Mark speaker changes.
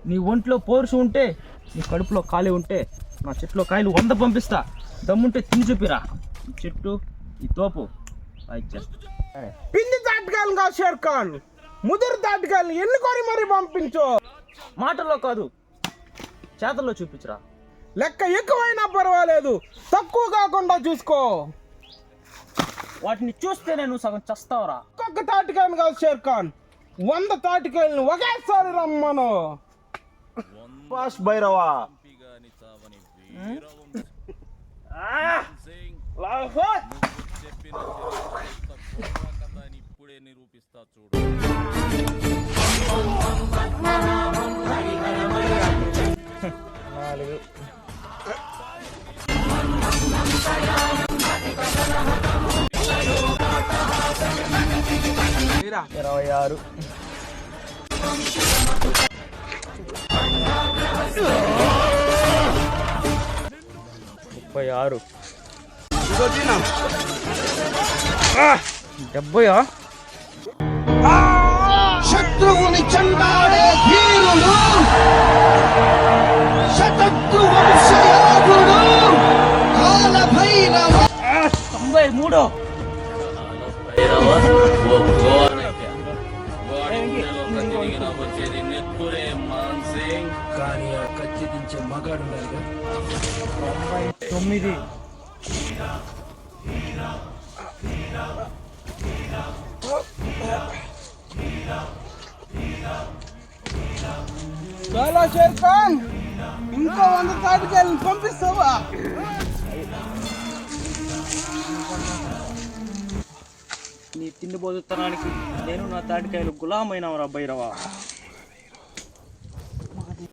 Speaker 1: నీ ఒంట్లో పౌరుషం ఉంటే, నీ కడుపులో ఖాళీ ఉంటే నా చెట్టులో కాయలు 100 పంపిస్తా. దమ్ముంటే తిని చూపిరా. ఈ చెట్టు, ఈ తోపు ఇచ్చేస్తా.
Speaker 2: పిండి తాటకాయలు కాదు షేర్ ఖాన్, ముదురు తాటకాయలు ఎన్నుకొని మరి పంపించు.
Speaker 1: మాటల్లో కాదు, చేతల్లో చూపించరా.
Speaker 2: లెక్క ఎక్కువైనా పర్వాలేదు, తక్కువ కాకుండా చూసుకో.
Speaker 1: వాటిని చూస్తేనే నువ్వు సగం చస్తావురా.
Speaker 2: ఒక్కొక్క తాటికాయలు కాదు షేర్ ఖాన్, 100 తాటికాయలను ఒకేసారి రమ్మను.
Speaker 3: పాస్ భైరవా.
Speaker 4: ఇప్పుడే నిరూపిస్తా చూడు.
Speaker 1: ఇరవై ఆరు, 36, 70.
Speaker 5: శత్రువుని చెండాడే ధీరుడు, శతద్రు వంశయోధుడు కాలభైరవ.
Speaker 1: 93.
Speaker 4: వచ్చేది నెత్తురే మాన్ సింగ్.
Speaker 5: కానీ ఆ కత్తి దించే మగాడు ఉన్నాడుగా.
Speaker 1: 99.
Speaker 2: చాలా షేర్ ఖాన్, ఇంకో 100 తాటికాయలను పంపిస్తావా?
Speaker 1: నీ తిండి బోధుతనానికి నేను నా తాటికాయలు గులామైనవరా భైరవా.